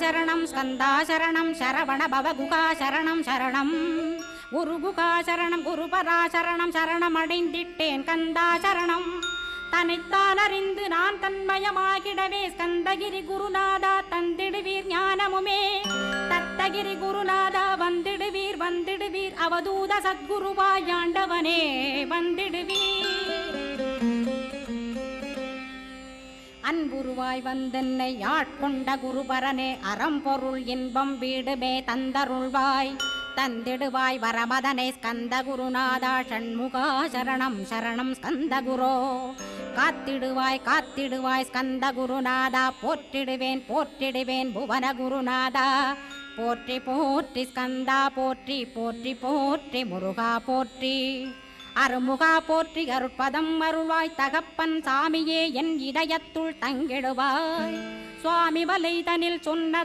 சரணம் ஸ்கந்தா சரணம் சரவண பவகுகா சரணம் சரணம் குருகுகா சரணம் குருபரா சரணம் சரணமடைந்திட்டேன் கந்தா சரணம் தன்னைத்தான் அறிந்து நான் தன்மயமாகிடவே ஸ்கந்தகிரி குருநாதா தந்திடுவீர் ஞானமுமே தத்தகிரி குருநாதா வந்திடுவீர் வந்திடுவீர் அவதூத சத்குருவாயாண்டவனே வந்திடுவீர் அன்புருவாய் வந்தென்னை ஆட்கொண்ட குருபரனே அறம்பொருள் இன்பம் வீடுமே தந்தருள்வாய் தந்திடுவாய் வரமதனை ஸ்கந்த குருநாதா ஷண்முகா சரணம் சரணம் ஸ்கந்த குரோ காத்திடுவாய் காத்திடுவாய் ஸ்கந்த குருநாதா போற்றிடுவேன் போற்றிடுவேன் புவன குருநாதா போற்றி போற்றி ஸ்கந்தா போற்றி போற்றி போற்றி முருகா போற்றி அருமுகா போற்றி அருட்பதம் அருள்வாய் தகப்பன் சாமியே என் இதயத்துள் தங்கிடுவாய் சுவாமி வலைதனில் சொன்னத